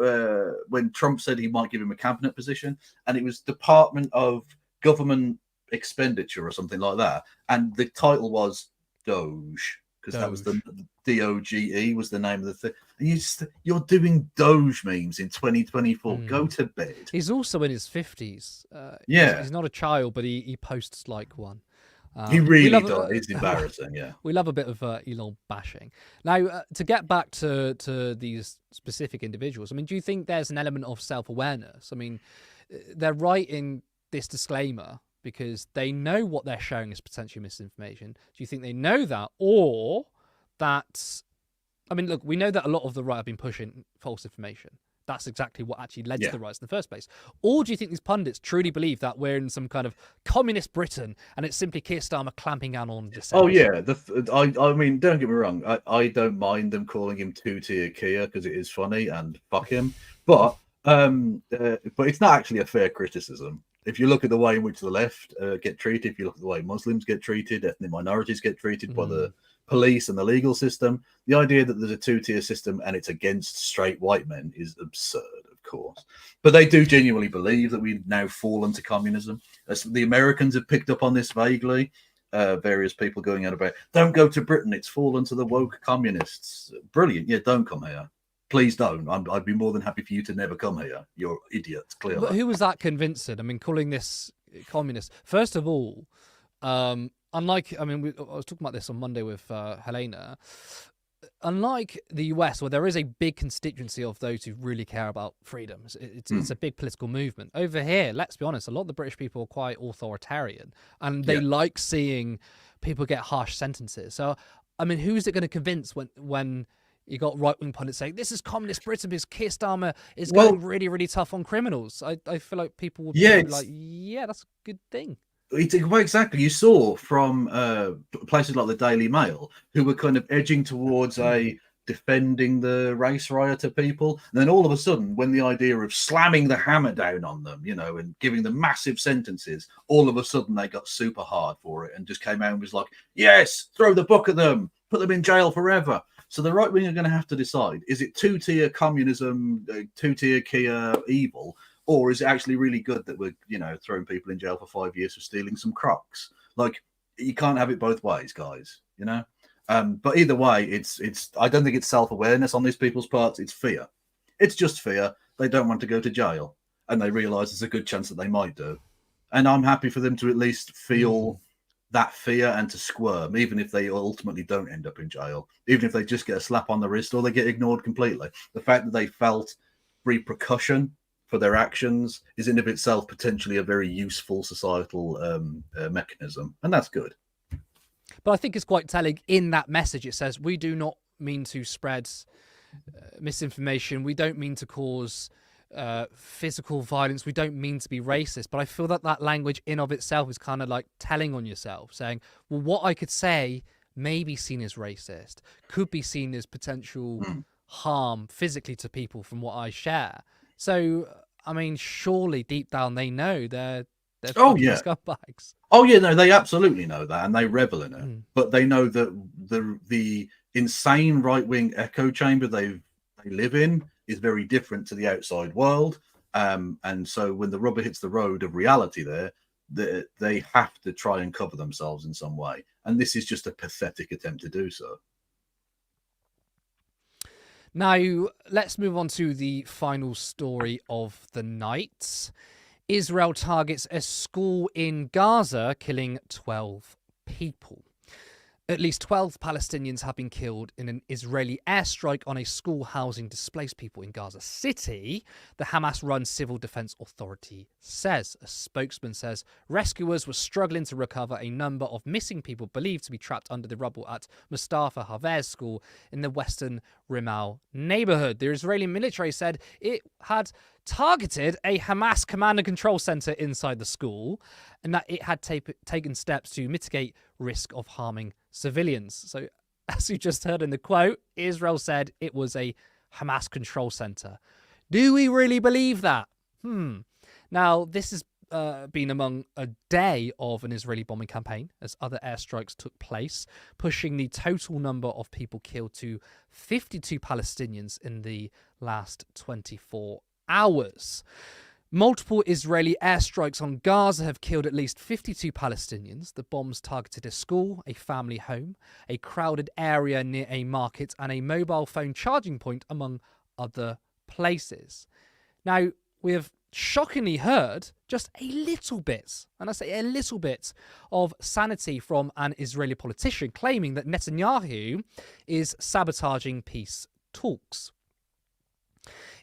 when Trump said he might give him a cabinet position, and it was Department of Government Expenditure or something like that, and the title was Doge, because that was the DOGE was the name of the thing. And you're doing Doge memes in 2024. Go to bed. He's also in his 50s. He's not a child, but he posts like one. He really does. It's embarrassing, yeah. We love a bit of Elon bashing. Now, to get back to these specific individuals, I mean, do you think there's an element of self-awareness? I mean, they're writing this disclaimer because they know what they're sharing is potentially misinformation. Do you think they know that? Or that... I mean, look, we know that a lot of the right have been pushing false information. That's exactly what actually led to the riots in the first place. Or do you think these pundits truly believe that we're in some kind of communist Britain and it's simply Keir Starmer clamping down on dissent? Oh, yeah. I mean, don't get me wrong. I don't mind them calling him two-tier Keir because it is funny and fuck him. But it's not actually a fair criticism. If you look at the way in which the left get treated, if you look at the way Muslims get treated, ethnic minorities get treated by the police and the legal system, the idea that there's a two-tier system and it's against straight white men is absurd, of course. But they do genuinely believe that we've now fallen to communism. The Americans have picked up on this vaguely. Various people going on about, don't go to Britain, it's fallen to the woke communists. Brilliant. Yeah, don't come here. Please don't. I'd be more than happy for you to never come here. You're idiots, clearly. But who was that convincing? I mean, calling this communist. First of all, I was talking about this on Monday with Helena. unlike the US, where there is a big constituency of those who really care about freedoms, it's a big political movement. Over here, let's be honest, a lot of the British people are quite authoritarian, and they like seeing people get harsh sentences. So, I mean, who's it going to convince when you got right-wing pundits saying this is communist Britain because Keir Starmer is going really, really tough on criminals? I feel like people would be like, yeah, that's a good thing. Well, exactly. You saw from places like the Daily Mail who were kind of edging towards defending the race rioter people. And then all of a sudden, when the idea of slamming the hammer down on them, and giving them massive sentences, all of a sudden they got super hard for it and just came out and was like, yes, throw the book at them, put them in jail forever. So the right wing are going to have to decide, is it two-tier communism, two-tier Kia evil, or is it actually really good that we're, throwing people in jail for 5 years for stealing some Crocs? Like, you can't have it both ways, guys, But either way, it's. I don't think it's self-awareness on these people's parts. It's fear. It's just fear. They don't want to go to jail, and they realise there's a good chance that they might do. And I'm happy for them to at least feel that fear and to squirm, even if they ultimately don't end up in jail, even if they just get a slap on the wrist or they get ignored completely. The fact that they felt repercussion for their actions is in of itself potentially a very useful societal mechanism, and that's good. But I think it's quite telling in that message. It says, we do not mean to spread misinformation. We don't mean to cause physical violence. We don't mean to be racist. But I feel that language in of itself is kind of like telling on yourself, saying, well, what I could say may be seen as racist, could be seen as potential harm physically to people from what I share. So, I mean, surely deep down they know they're scumbags. Oh yeah, no, they absolutely know that, and they revel in it. But they know that the insane right wing echo chamber they live in is very different to the outside world. And so when the rubber hits the road of reality, they have to try and cover themselves in some way, and this is just a pathetic attempt to do so. Now, let's move on to the final story of the night. Israel targets a school in Gaza, killing 12 people. At least 12 Palestinians have been killed in an Israeli airstrike on a school housing displaced people in Gaza City, the Hamas-run Civil Defense Authority says. A spokesman says rescuers were struggling to recover a number of missing people believed to be trapped under the rubble at Mustafa Haver's school in the western Rimal neighborhood. The Israeli military said it had targeted a Hamas command and control center inside the school, and that it had taken steps to mitigate risk of harming civilians. So, as you just heard in the quote, Israel said it was a Hamas control center. Do we really believe that? Now, this has been among a day of an Israeli bombing campaign as other airstrikes took place, pushing the total number of people killed to 52 Palestinians in the last 24 hours. Multiple Israeli airstrikes on Gaza have killed at least 52 Palestinians. The bombs targeted a school, a family home, a crowded area near a market, and a mobile phone charging point, among other places. Now, we have shockingly heard just a little bit, and I say a little bit, of sanity from an Israeli politician claiming that Netanyahu is sabotaging peace talks.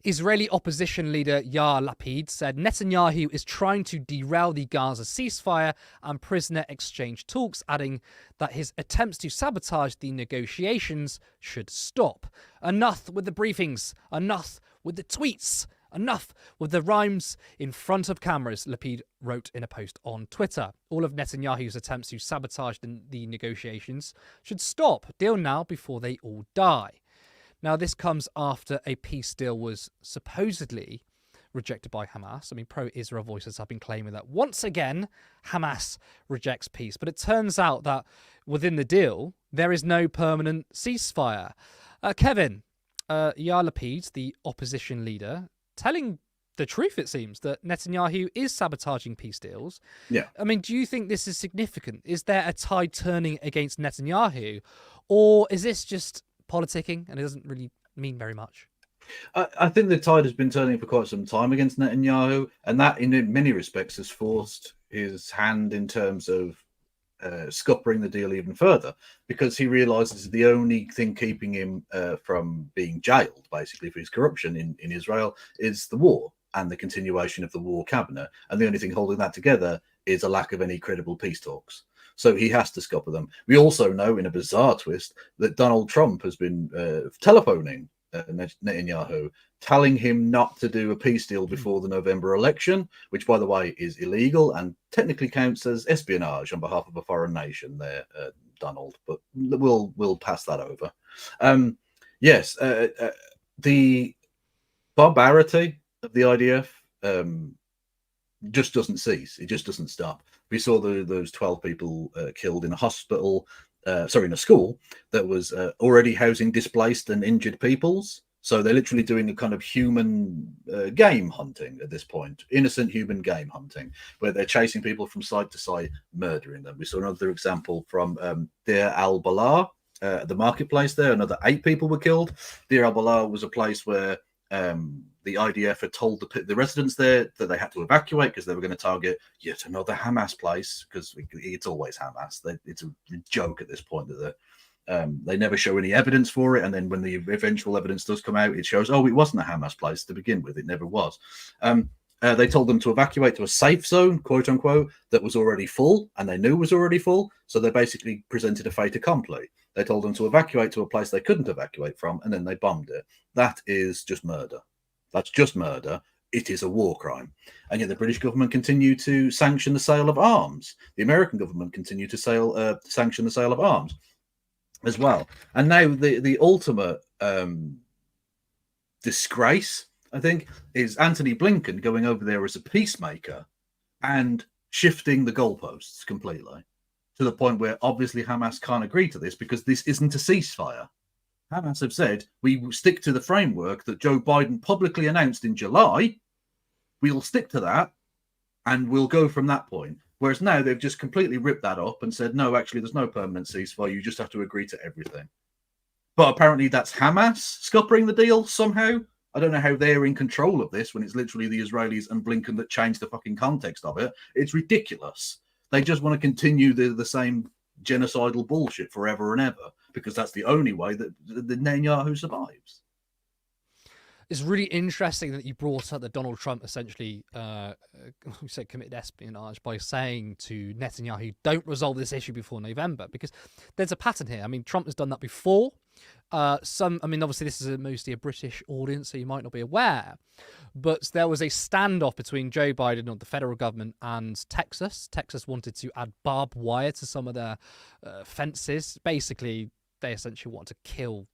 Israeli opposition leader Yair Lapid said Netanyahu is trying to derail the Gaza ceasefire and prisoner exchange talks, adding that his attempts to sabotage the negotiations should stop. Enough with the briefings, enough with the tweets, enough with the rhymes in front of cameras, Lapid wrote in a post on Twitter. All of Netanyahu's attempts to sabotage the negotiations should stop. Deal now before they all die. Now, this comes after a peace deal was supposedly rejected by Hamas. I mean, pro-Israel voices have been claiming that once again, Hamas rejects peace. But it turns out that within the deal, there is no permanent ceasefire. Kevin, Yair Lapid, the opposition leader, telling the truth, it seems, that Netanyahu is sabotaging peace deals. Yeah. I mean, do you think this is significant? Is there a tide turning against Netanyahu? Or is this just politicking and it doesn't really mean very much? I think the tide has been turning for quite some time against Netanyahu, and that in many respects has forced his hand in terms of scuppering the deal even further, because he realizes the only thing keeping him from being jailed, basically, for his corruption in Israel is the war and the continuation of the war cabinet. And the only thing holding that together is a lack of any credible peace talks. So he has to scupper them. We also know, in a bizarre twist, that Donald Trump has been telephoning Netanyahu, telling him not to do a peace deal before the November election, which, by the way, is illegal and technically counts as espionage on behalf of a foreign nation there, Donald. But we'll pass that over. Yes, the barbarity of the IDF just doesn't cease. It just doesn't stop. We saw those 12 people killed in a hospital, in a school that was already housing displaced and injured peoples. So they're literally doing a kind of human game hunting at this point, innocent human game hunting, where they're chasing people from side to side, murdering them. We saw another example from Deir al-Balah, the marketplace there. Another 8 people were killed. Deir al-Balah was a place where the IDF had told the residents there that they had to evacuate because they were going to target yet another Hamas place, because it's always Hamas. It's a joke at this point that they never show any evidence for it, and then when the eventual evidence does come out, it shows, oh, it wasn't a Hamas place to begin with. It never was. They told them to evacuate to a safe zone, quote unquote, that was already full, and they knew was already full. So they basically presented a fait accompli. They told them to evacuate to a place they couldn't evacuate from, and then they bombed it. That is just murder. That's just murder. It is a war crime. And yet the British government continue to sanction the sale of arms. The American government continue to sanction the sale of arms as well. And now the ultimate disgrace, I think, is Anthony Blinken going over there as a peacemaker and shifting the goalposts completely, to the point where obviously Hamas can't agree to this, because this isn't a ceasefire. Hamas have said, we will stick to the framework that Joe Biden publicly announced in July. We'll stick to that, and we'll go from that point. Whereas now they've just completely ripped that up and said, no, actually, there's no permanent ceasefire. You just have to agree to everything. But apparently that's Hamas scuppering the deal somehow. I don't know how they're in control of this when it's literally the Israelis and Blinken that changed the fucking context of it. It's ridiculous. They just want to continue the same genocidal bullshit forever and ever, because that's the only way that the Netanyahu survives. It's really interesting that you brought up that Donald Trump essentially committed espionage by saying to Netanyahu, don't resolve this issue before November, because there's a pattern here. I mean, Trump has done that before. Obviously this is mostly a British audience, so you might not be aware, but there was a standoff between Joe Biden or the federal government and Texas. Texas wanted to add barbed wire to some of their fences. Basically, they essentially wanted to kill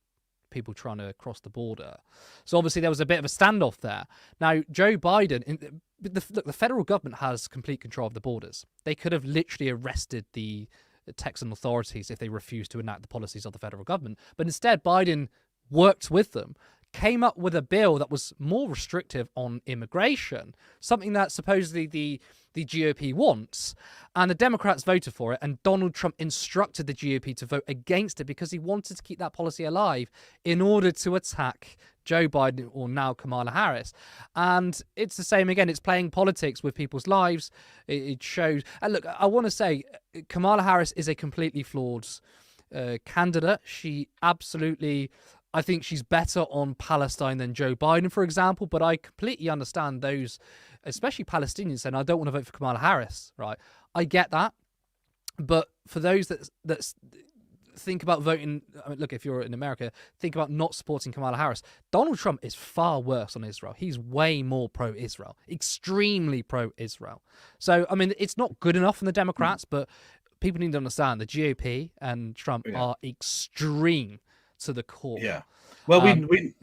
people trying to cross the border. So obviously there was a bit of a standoff there. Now, Joe Biden, the federal government has complete control of the borders. They could have literally arrested the Texan authorities if they refused to enact the policies of the federal government. But instead, Biden worked with them, came up with a bill that was more restrictive on immigration, something that supposedly the GOP wants, and the Democrats voted for it, and Donald Trump instructed the GOP to vote against it because he wanted to keep that policy alive in order to attack Joe Biden, or now Kamala Harris. And it's the same again. It's playing politics with people's lives. It shows. And look, I want to say Kamala Harris is a completely flawed candidate. She absolutely... I think she's better on Palestine than Joe Biden, for example, but I completely understand those, especially Palestinians, saying, I don't want to vote for Kamala Harris, right? I get that. But for those that think about voting, I mean, look, if you're in America, think about not supporting Kamala Harris. Donald Trump is far worse on Israel. He's way more pro-Israel, extremely pro-Israel. So, I mean, it's not good enough from the Democrats, but people need to understand the GOP and Trump are extreme to the core. Yeah. Well,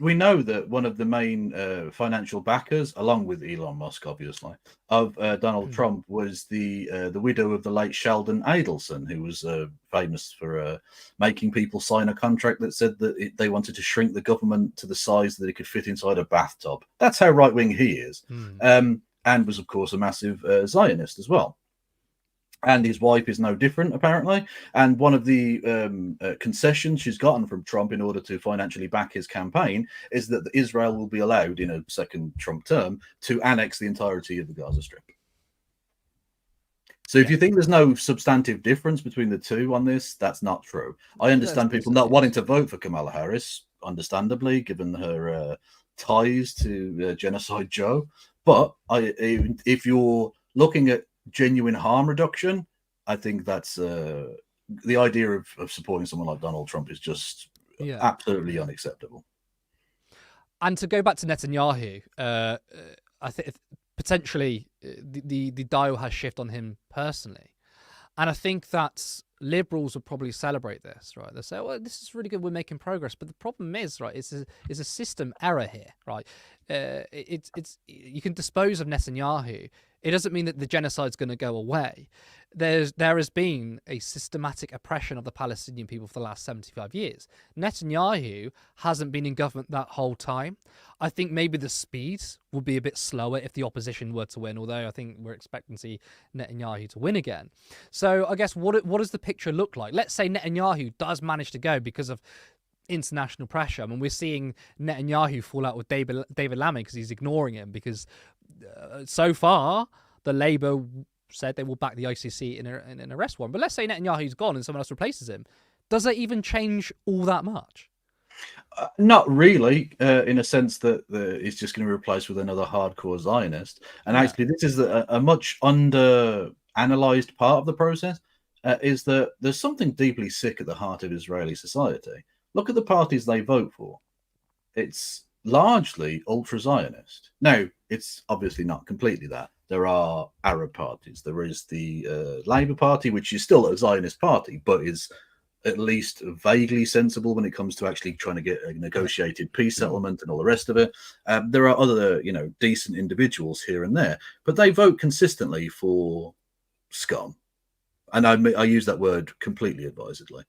we know that one of the main financial backers, along with Elon Musk, obviously, of Donald Trump was the widow of the late Sheldon Adelson, who was famous for making people sign a contract that said that they wanted to shrink the government to the size that it could fit inside a bathtub. That's how right-wing he is. And was, of course, a massive Zionist as well. And his wife is no different, apparently. And one of the concessions she's gotten from Trump in order to financially back his campaign is that Israel will be allowed, in a second Trump term, to annex the entirety of the Gaza Strip. So if you think there's no substantive difference between the two on this, that's not true. I understand people not wanting to vote for Kamala Harris, understandably, given her ties to Genocide Joe. But if you're looking at genuine harm reduction, I think that's the idea of supporting someone like Donald Trump is just absolutely unacceptable. And to go back to Netanyahu, I think potentially the dial has shifted on him personally. And I think that liberals would probably celebrate this, right? They'll say, well, this is really good, we're making progress. But the problem is, right, it's a system error here, right? It's you can dispose of Netanyahu. It doesn't mean that the genocide's going to go away. There has been a systematic oppression of the Palestinian people for the last 75 years. Netanyahu hasn't been in government that whole time. I think maybe the speed will be a bit slower if the opposition were to win, although I think we're expecting to see Netanyahu to win again. So I guess what does the picture look like? Let's say Netanyahu does manage to go because of international pressure. I mean, we're seeing Netanyahu fall out with David Lammy because he's ignoring him, because so far the Labour said they will back the ICC in an arrest warrant. But let's say Netanyahu's gone and someone else replaces him. Does that even change all that much? Not really, in a sense that it's just going to be replaced with another hardcore Zionist. And actually, this is a much under-analysed part of the process, is that there's something deeply sick at the heart of Israeli society. Look at the parties they vote for. It's largely ultra-Zionist. Now, it's obviously not completely that. There are Arab parties. There is the Labour Party, which is still a Zionist party, but is at least vaguely sensible when it comes to actually trying to get a negotiated peace settlement and all the rest of it. There are other, decent individuals here and there, but they vote consistently for scum. And I use that word completely advisedly.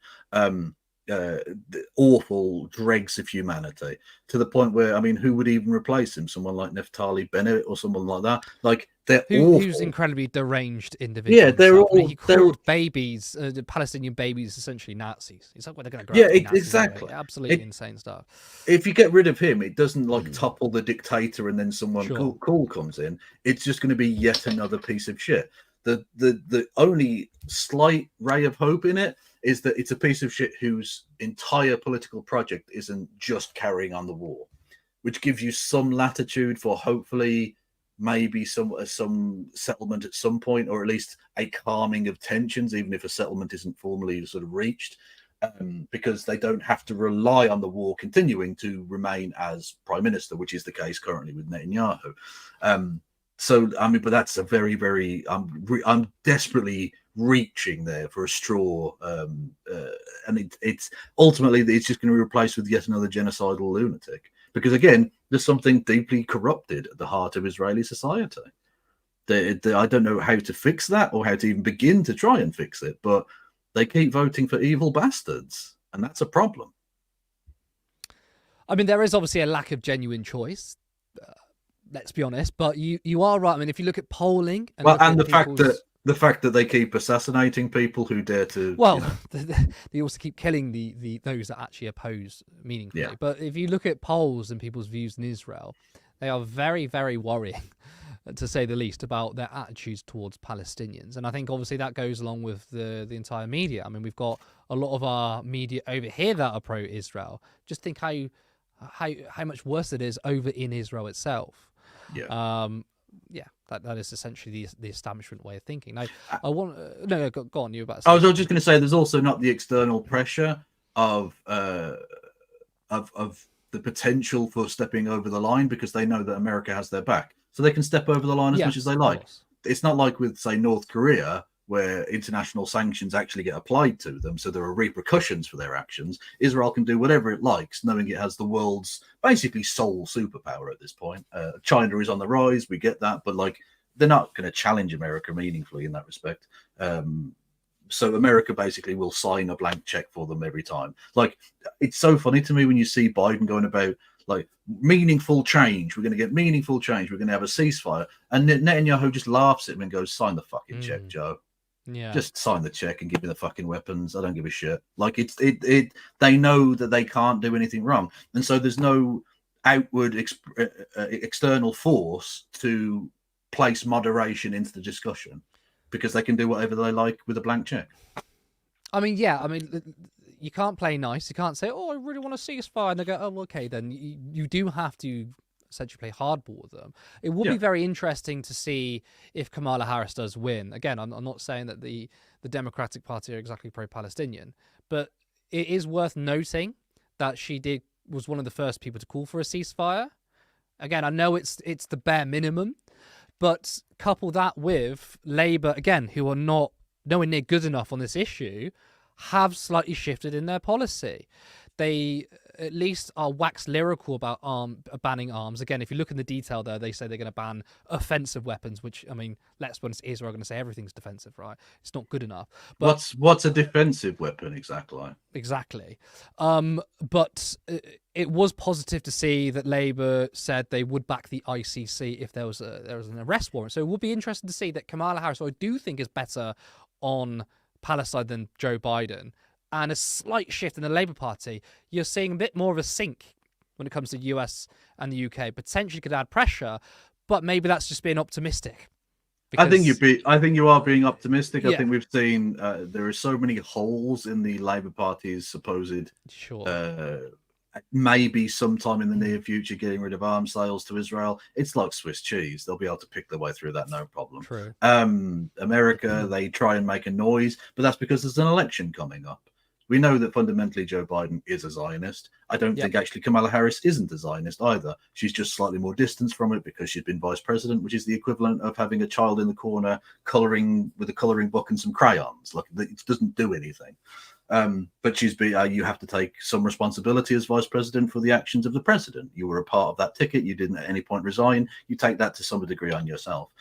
The awful dregs of humanity, to the point where, I mean, who would even replace him? Someone like Naftali Bennett or someone like that? Like, they're awful. Who's incredibly deranged individual. Yeah, they're all. He called babies, the Palestinian babies, essentially Nazis. It's like, well, they're going to grow up to be Nazis exactly. Anyway. Absolutely insane stuff. If you get rid of him, it doesn't topple the dictator and then someone cool comes in. It's just going to be yet another piece of shit. The only slight ray of hope in it is that it's a piece of shit whose entire political project isn't just carrying on the war, which gives you some latitude for hopefully maybe some settlement at some point, or at least a calming of tensions, even if a settlement isn't formally sort of reached, because they don't have to rely on the war continuing to remain as prime minister, which is the case currently with Netanyahu. So, I mean, but that's a very, very, I'm desperately reaching there for a straw. And it's ultimately, it's just going to be replaced with yet another genocidal lunatic. Because again, there's something deeply corrupted at the heart of Israeli society. I don't know how to fix that or how to even begin to try and fix it, but they keep voting for evil bastards. And that's a problem. I mean, there is obviously a lack of genuine choice. Let's be honest, but you are right. I mean, if you look at polling, and the fact that they keep assassinating people who dare to, they also keep killing those that actually oppose meaningfully. Yeah. But if you look at polls and people's views in Israel, they are very, very worrying, to say the least, about their attitudes towards Palestinians. And I think obviously that goes along with the entire media. I mean, we've got a lot of our media over here that are pro-Israel. Just think how much worse it is over in Israel itself. That is essentially the establishment way of thinking. Now, I want go on. You about to say I was just going to say, there's also not the external pressure of the potential for stepping over the line, because they know that America has their back, so they can step over the line as much as they like. It's not like with, say, North Korea, where international sanctions actually get applied to them, so there are repercussions for their actions. Israel can do whatever it likes, knowing it has the world's basically sole superpower at this point. China is on the rise, we get that, but they're not going to challenge America meaningfully in that respect. So America basically will sign a blank check for them every time. It's so funny to me when you see Biden going about meaningful change. We're going to get meaningful change. We're going to have a ceasefire, and Netanyahu just laughs at him and goes, "Sign the fucking check, Joe. Yeah, just sign the check and give me the fucking weapons. I don't give a shit." They know that they can't do anything wrong, and so there's no outward external force to place moderation into the discussion, because they can do whatever they like with a blank check. I mean, yeah, I mean, you can't play nice. You can't say, oh, I really want to ceasefire. And they go, oh, okay, then you do have to essentially play hardball with them. It will be very interesting to see if Kamala Harris does win. Again, I'm not saying that the Democratic Party are exactly pro-Palestinian, but it is worth noting that she was one of the first people to call for a ceasefire. Again, I know it's the bare minimum, but couple that with Labour, again, who are not nowhere near good enough on this issue, have slightly shifted in their policy. They at least are wax lyrical about banning arms. Again, if you look in the detail there, they say they're going to ban offensive weapons, which, I mean, let's be honest, Israel are going to say everything's defensive, right? It's not good enough. But what's a defensive weapon exactly? Exactly. But it was positive to see that Labour said they would back the ICC if there was an arrest warrant. So it will be interesting to see that Kamala Harris, who I do think is better on Palestine than Joe Biden, and a slight shift in the Labour Party, you're seeing a bit more of a sink when it comes to US and the UK. Potentially could add pressure, but maybe that's just being optimistic. I think you are being optimistic. I think we've seen there are so many holes in the Labour Party's supposed maybe sometime in the near future getting rid of arms sales to Israel. It's like Swiss cheese. They'll be able to pick their way through that, no problem. True. America, they try and make a noise, but that's because there's an election coming up. We know that fundamentally Joe Biden is a Zionist. I don't think actually Kamala Harris isn't a Zionist either. She's just slightly more distanced from it because she's been vice president, which is the equivalent of having a child in the corner coloring with a coloring book and some crayons. Like, it doesn't do anything. But you have to take some responsibility as vice president for the actions of the president. You were a part of that ticket. You didn't at any point resign. You take that to some degree on yourself.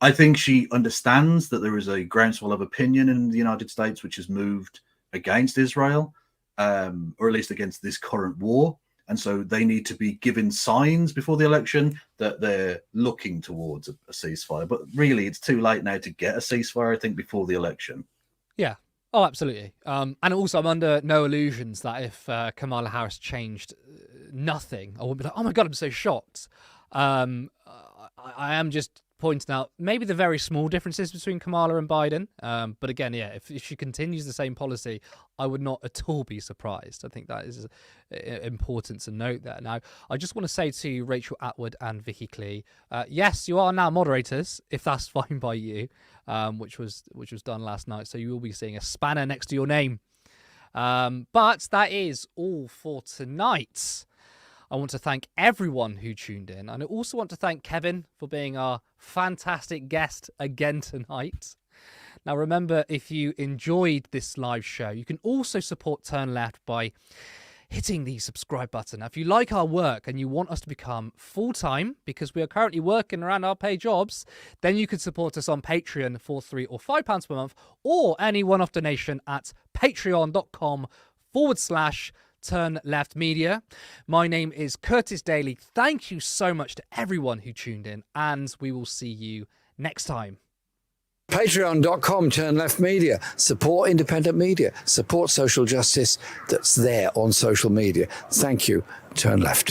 I think she understands that there is a groundswell of opinion in the United States which has moved against Israel, or at least against this current war. And so they need to be given signs before the election that they're looking towards a ceasefire. But really, it's too late now to get a ceasefire, I think, before the election. Yeah. Oh, absolutely. And also, I'm under no illusions that if Kamala Harris changed nothing, I wouldn't be like, oh my God, I'm so shocked. I am just pointing out maybe the very small differences between Kamala and Biden. But again, yeah, if she continues the same policy, I would not at all be surprised. I think that is important to note there. Now, I just want to say to Rachel Atwood and Vicky Klee, yes, you are now moderators, if that's fine by you, which was done last night. So you will be seeing a spanner next to your name. But that is all for tonight. I want to thank everyone who tuned in. And I also want to thank Kevin for being our fantastic guest again tonight. Now, remember, if you enjoyed this live show, you can also support Turn Left by hitting the subscribe button. Now, if you like our work and you want us to become full-time, because we are currently working around our paid jobs, then you can support us on Patreon for £3 or £5 per month, or any one-off donation at patreon.com/Turn Left Media. My name is Curtis Daly. Thank you so much to everyone who tuned in, and we will see you next time. Patreon.com, Turn Left Media. Support independent media. Support social justice that's there on social media. Thank you, Turn Left.